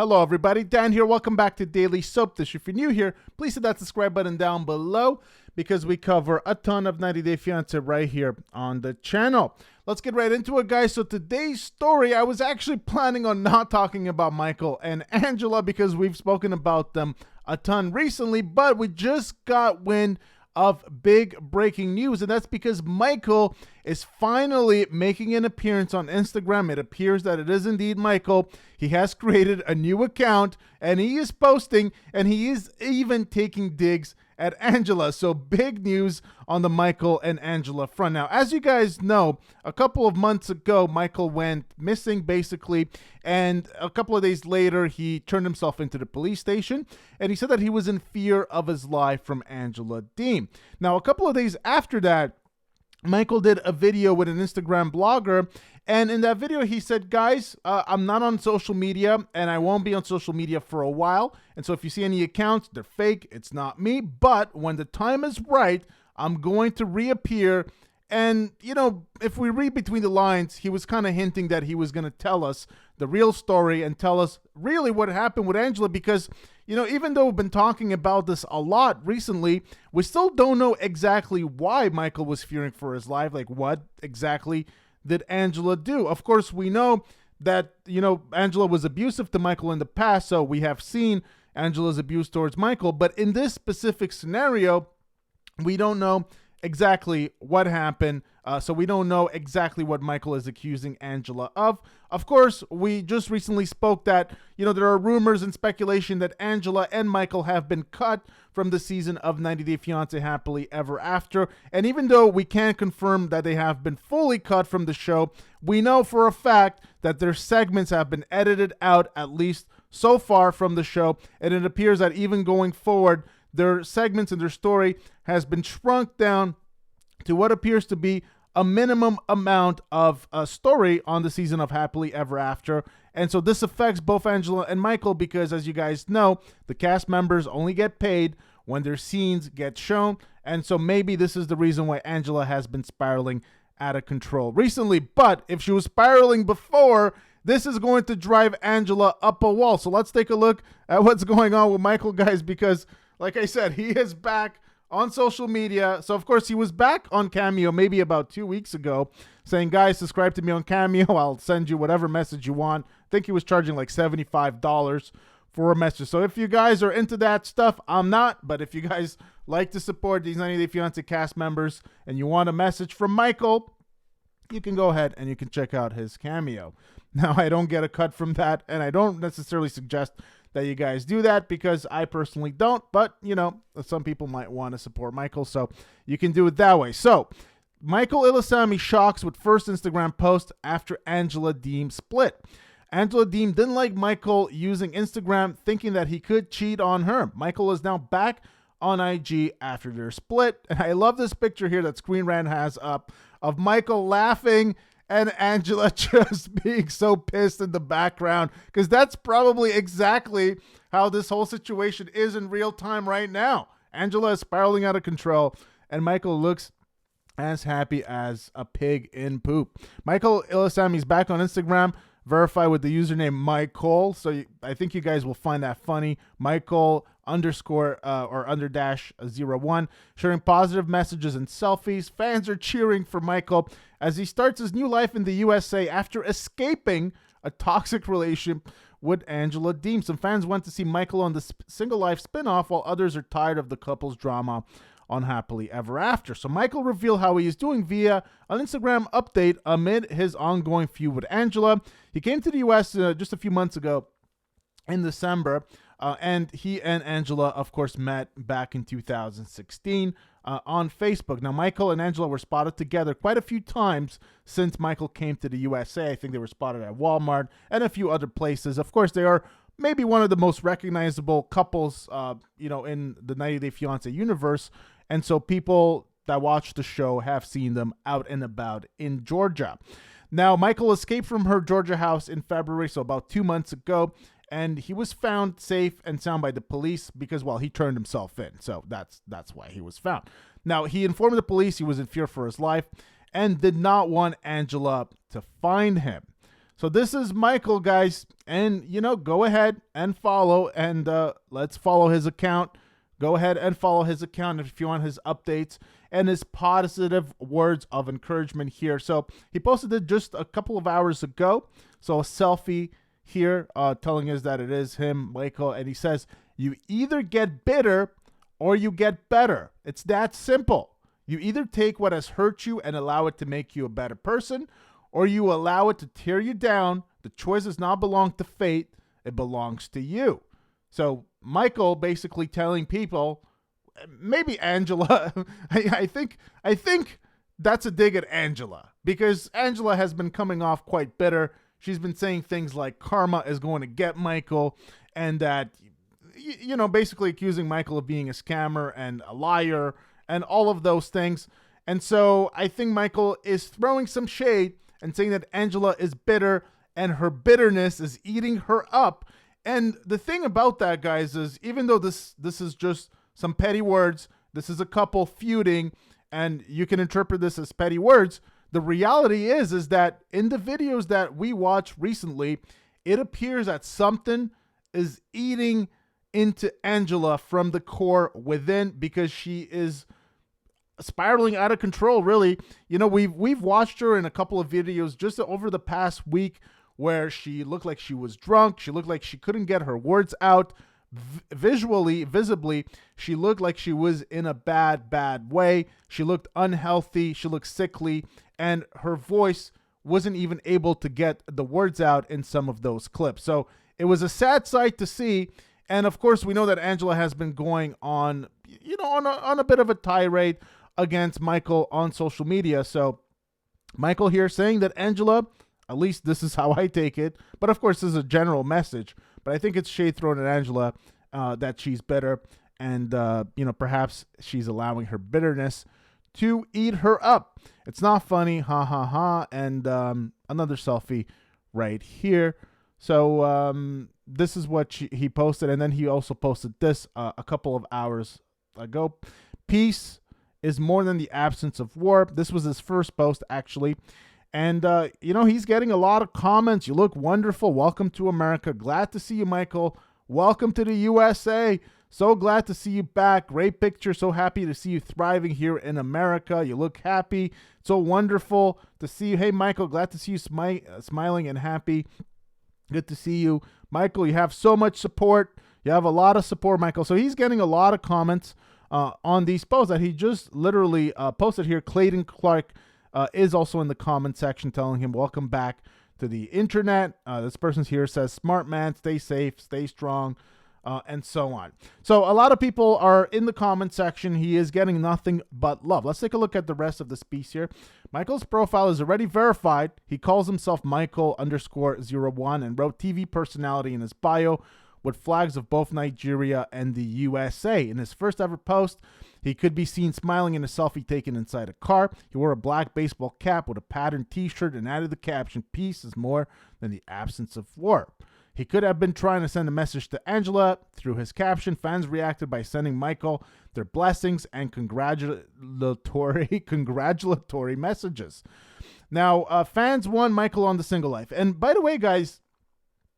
Hello everybody, Dan here. Welcome back to Daily Soap Dish. If you're new here, please hit that subscribe button down below because we cover a ton of 90 Day Fiancé right here on the channel. Let's get right into it, guys. So today's story, I was actually planning on not talking about Michael and Angela because we've spoken about them a ton recently, but we just got wind of big breaking news, and that's because Michael is finally making an appearance on Instagram. It appears that it is indeed Michael. He has created a new account and he is posting, and he is even taking digs at Angela. So big news on the Michael and Angela front. Now, as you guys know, a couple of months ago, Michael went missing basically, and a couple of days later, he turned himself into the police station, and he said that he was in fear of his life from Angela Deem. Now, a couple of days after that, Michael did a video with an Instagram blogger, and in that video he said, guys, I'm not on social media and I won't be on social media for a while, and so if you see any accounts, they're fake, it's not me, but when the time is right, I'm going to reappear. And, you know, if we read between the lines, he was kind of hinting that he was going to tell us the real story and tell us really what happened with Angela because, you know, even though we've been talking about this a lot recently, we still don't know exactly why Michael was fearing for his life. Like, what exactly did Angela do? Of course, we know that, you know, Angela was abusive to Michael in the past, so we have seen Angela's abuse towards Michael. But in this specific scenario, we don't know exactly what happened, so we don't know exactly what Michael is accusing Angela of. Of course, we just recently spoke that, you know, there are rumors and speculation that Angela and Michael have been cut from the season of 90 Day Fiancé Happily Ever After, and even though we can't confirm that they have been fully cut from the show, we know for a fact that their segments have been edited out, at least so far, from the show, and it appears that even going forward, their segments and their story has been shrunk down to what appears to be a minimum amount of story on the season of Happily Ever After. And so this affects both Angela and Michael because, as you guys know, the cast members only get paid when their scenes get shown. And so maybe this is the reason why Angela has been spiraling out of control recently. But if she was spiraling before, this is going to drive Angela up a wall. So let's take a look at what's going on with Michael, guys, because like I said, he is back on social media. So, of course, he was back on Cameo maybe about 2 weeks ago saying, guys, subscribe to me on Cameo. I'll send you whatever message you want. I think he was charging like $75 for a message. So if you guys are into that stuff, I'm not. But if you guys like to support these 90 Day Fiancé cast members and you want a message from Michael, you can go ahead and you can check out his Cameo. Now, I don't get a cut from that, and I don't necessarily suggest that you guys do that because I personally don't, but, you know, some people might want to support Michael, so you can do it that way. So, Michael Ilasami shocks with first Instagram post after Angela Deem split. Angela Deem didn't like Michael using Instagram, thinking that he could cheat on her. Michael is now back on IG after their split, and I love this picture here that Screen Rant has up of Michael laughing and Angela just being so pissed in the background, because that's probably exactly how this whole situation is in real time right now. Angela is spiraling out of control, and Michael looks as happy as a pig in poop. Michael Ilasami's back on Instagram, verified with the username Michael. So I think you guys will find that funny. Michael _01, sharing positive messages and selfies. Fans are cheering for Michael as he starts his new life in the USA after escaping a toxic relationship with Angela Deem. Some fans went to see Michael on the Single Life spinoff, while others are tired of the couple's drama on Happily Ever After. So Michael revealed how he is doing via an Instagram update amid his ongoing feud with Angela. He came to the US just a few months ago in December, and he and Angela, of course, met back in 2016 on Facebook. Now, Michael and Angela were spotted together quite a few times since Michael came to the USA. I think they were spotted at Walmart and a few other places. Of course, they are maybe one of the most recognizable couples, you know, in the 90 Day Fiancé universe. And so people that watch the show have seen them out and about in Georgia. Now, Michael escaped from her Georgia house in February, so about 2 months ago, and he was found safe and sound by the police because, well, he turned himself in. So that's why he was found. Now, he informed the police he was in fear for his life and did not want Angela to find him. So this is Michael, guys. And, go ahead and follow. And let's follow his account. Go ahead and follow his account if you want his updates and his positive words of encouragement here. So he posted it just a couple of hours ago. So a selfie here telling us that it is him, Michael. And he says, you either get bitter or you get better. It's that simple. You either take what has hurt you and allow it to make you a better person, or you allow it to tear you down. The choice does not belong to fate. It belongs to you. So Michael basically telling people, maybe Angela, I think that's a dig at Angela, because Angela has been coming off quite bitter. She's been saying things like karma is going to get Michael, and that, basically accusing Michael of being a scammer and a liar and all of those things. And so I think Michael is throwing some shade and saying that Angela is bitter and her bitterness is eating her up. And the thing about that, guys, is even though this is just some petty words, this is a couple feuding, and you can interpret this as petty words, the reality is that in the videos that we watched recently, it appears that something is eating into Angela from the core within, because she is spiraling out of control, really. We've watched her in a couple of videos just over the past week where she looked like she was drunk. She looked like she couldn't get her words out. Visibly, she looked like she was in a bad way. She looked unhealthy. She looked sickly. And her voice wasn't even able to get the words out in some of those clips. So it was a sad sight to see. And of course, we know that Angela has been going on, on a bit of a tirade against Michael on social media. So Michael here saying that Angela, at least this is how I take it, but of course this is a general message, but I think it's shade thrown at Angela that she's bitter, and perhaps she's allowing her bitterness to eat her up. It's not funny, ha ha ha. And another selfie right here. So this is what he posted, and then he also posted this a couple of hours ago. Peace is more than the absence of war. This was his first post, actually. And, he's getting a lot of comments. You look wonderful. Welcome to America. Glad to see you, Michael. Welcome to the USA. So glad to see you back. Great picture. So happy to see you thriving here in America. You look happy. So wonderful to see you. Hey, Michael, glad to see you smiling and happy. Good to see you. Michael, you have so much support. You have a lot of support, Michael. So he's getting a lot of comments on these posts that he just literally posted here. Clayton Clark is also in the comment section telling him, welcome back to the internet. This person here says, smart man, stay safe, stay strong, and so on. So a lot of people are in the comment section. He is getting nothing but love. Let's take a look at the rest of this piece here. Michael's profile is already verified. He calls himself Michael_01 and wrote TV personality in his bio with flags of both Nigeria and the USA. In his first ever post, he could be seen smiling in a selfie taken inside a car. He wore a black baseball cap with a patterned t-shirt and added the caption, peace is more than the absence of war. He could have been trying to send a message to Angela through his caption. Fans reacted by sending Michael their blessings and congratulatory messages. Now, fans won Michael on the single life. And by the way, guys,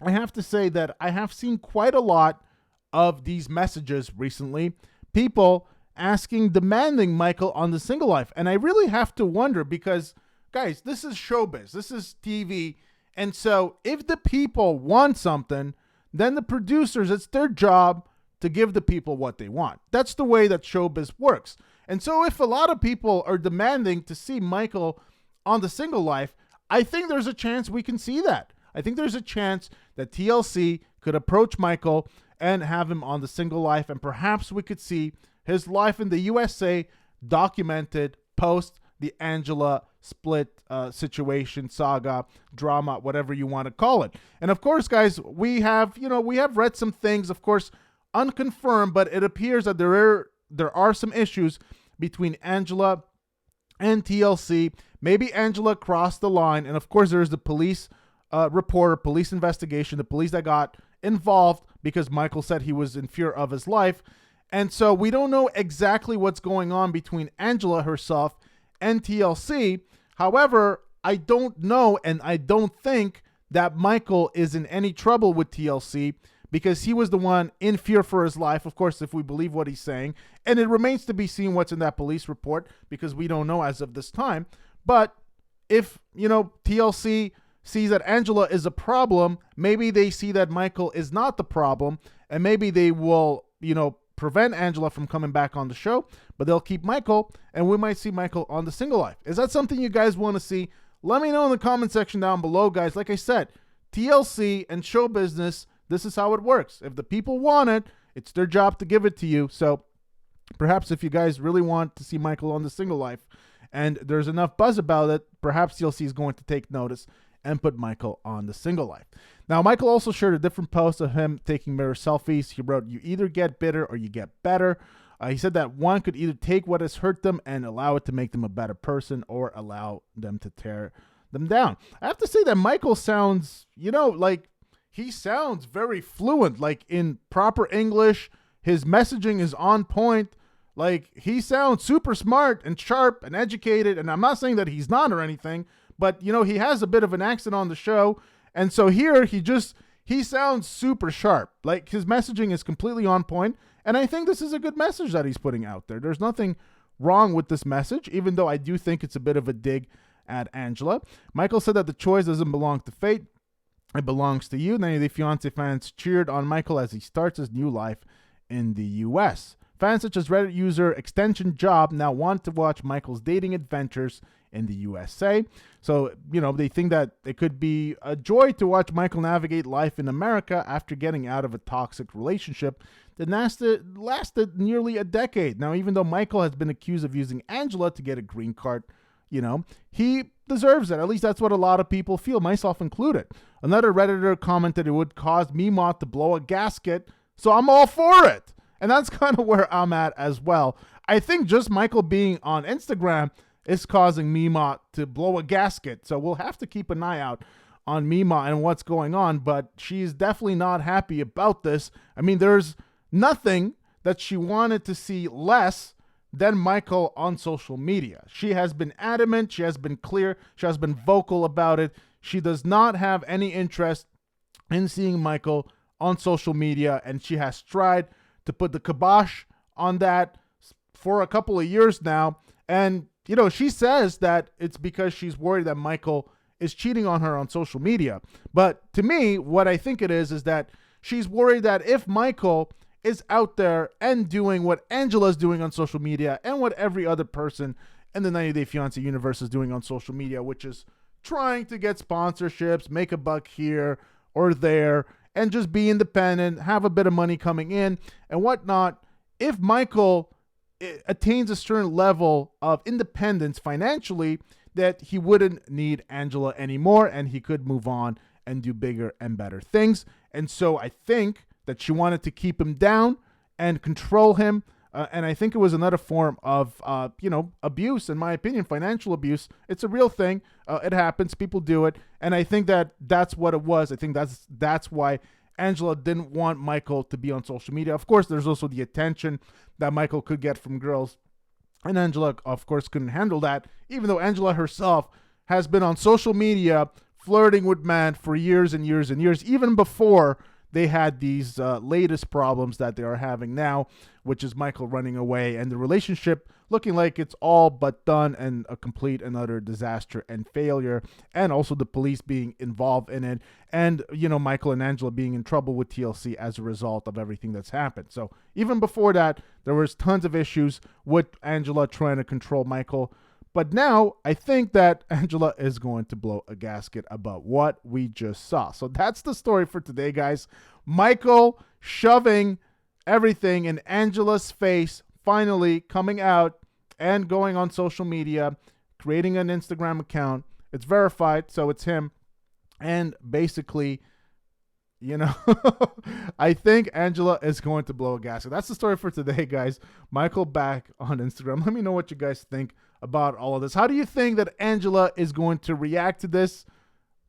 I have to say that I have seen quite a lot of these messages recently. People demanding Michael on the single life. And I really have to wonder because, guys, this is showbiz. This is TV. And so if the people want something, then the producers, it's their job to give the people what they want. That's the way that showbiz works. And so if a lot of people are demanding to see Michael on the single life, I think there's a chance we can see that. I think there's a chance that TLC could approach Michael and have him on the single life, and perhaps we could see his life in the USA documented post the Angela split situation, saga, drama, whatever you want to call it. And of course, guys, we have read some things, of course, unconfirmed, but it appears that there are some issues between Angela and TLC. Maybe Angela crossed the line, and of course, there is the police reporter, police investigation, the police that got involved because Michael said he was in fear of his life. And so we don't know exactly what's going on between Angela herself and TLC. However, I don't know, and I don't think that Michael is in any trouble with TLC because he was the one in fear for his life, of course, if we believe what he's saying. And it remains to be seen what's in that police report because we don't know as of this time. But if, TLC sees that Angela is a problem, maybe they see that Michael is not the problem, and maybe they will, prevent Angela from coming back on the show, but they'll keep Michael, and we might see Michael on the Single Life. Is that something you guys want to see? Let me know in the comment section down below, guys. Like I said, TLC and show business, this is how it works. If the people want it, it's their job to give it to you. So perhaps if you guys really want to see Michael on the Single Life and there's enough buzz about it, perhaps TLC is going to take notice and put Michael on the Single Life. Now, Michael also shared a different post of him taking mirror selfies. He wrote, "You either get bitter or you get better." He said that one could either take what has hurt them and allow it to make them a better person or allow them to tear them down. I have to say that Michael sounds, like he sounds very fluent, like in proper English. His messaging is on point. Like he sounds super smart and sharp and educated. And I'm not saying that he's not or anything, but, he has a bit of an accent on the show. And so here he sounds super sharp. Like his messaging is completely on point. And I think this is a good message that he's putting out there. There's nothing wrong with this message, even though I do think it's a bit of a dig at Angela. Michael said that the choice doesn't belong to fate. It belongs to you. 90 Day Fiancé fans cheered on Michael as he starts his new life in the U.S. Fans such as Reddit user Extension Job now want to watch Michael's dating adventures in the USA. So, they think that it could be a joy to watch Michael navigate life in America after getting out of a toxic relationship that lasted nearly a decade. Now, even though Michael has been accused of using Angela to get a green card, he deserves it. At least that's what a lot of people feel, myself included. Another Redditor commented it would cause Meemaw to blow a gasket, so I'm all for it. And that's kind of where I'm at as well. I think just Michael being on Instagram is causing Meemaw to blow a gasket. So we'll have to keep an eye out on Meemaw and what's going on. But she's definitely not happy about this. I mean, there's nothing that she wanted to see less than Michael on social media. She has been adamant. She has been clear. She has been vocal about it. She does not have any interest in seeing Michael on social media. And she has tried to put the kibosh on that for a couple of years now. And, she says that it's because she's worried that Michael is cheating on her on social media. But to me, what I think it is that she's worried that if Michael is out there and doing what Angela's doing on social media and what every other person in the 90 Day Fiancé universe is doing on social media, which is trying to get sponsorships, make a buck here or there, and just be independent, have a bit of money coming in and whatnot. If Michael attains a certain level of independence financially, that he wouldn't need Angela anymore and he could move on and do bigger and better things. And so I think that she wanted to keep him down and control him. And I think it was another form of, abuse, in my opinion, financial abuse. It's a real thing. It happens. People do it. And I think that that's what it was. I think that's why Angela didn't want Michael to be on social media. Of course, there's also the attention that Michael could get from girls. And Angela, of course, couldn't handle that, even though Angela herself has been on social media flirting with men for years and years and years, even before they had these latest problems that they are having now, which is Michael running away and the relationship looking like it's all but done and a complete and utter disaster and failure, and also the police being involved in it, and, Michael and Angela being in trouble with TLC as a result of everything that's happened. So even before that, there was tons of issues with Angela trying to control Michael. But now I think that Angela is going to blow a gasket about what we just saw. So that's the story for today, guys. Michael shoving everything in Angela's face, finally coming out and going on social media, creating an Instagram account. It's verified, so it's him. And basically, I think Angela is going to blow a gasket. That's the story for today, guys. Michael back on Instagram. Let me know what you guys think about all of this. How do you think that Angela is going to react to this?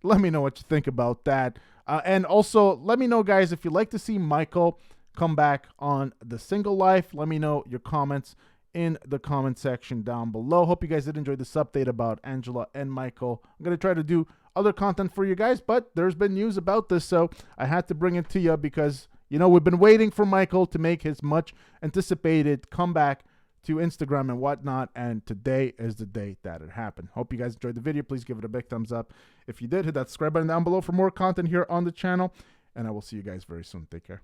Let me know what you think about that. And also, let me know, guys, if you'd like to see Michael come back on the Single Life. Let me know your comments in the comment section down below. Hope you guys did enjoy this update about Angela and Michael. I'm going to try to do other content for you guys, but there's been news about this, so I had to bring it to you because, you know, we've been waiting for Michael to make his much anticipated comeback to Instagram and whatnot, and today is the day that it happened. Hope you guys enjoyed the video. Please give it a big thumbs up. If you did, hit that subscribe button down below for more content here on the channel, and I will see you guys very soon. Take care.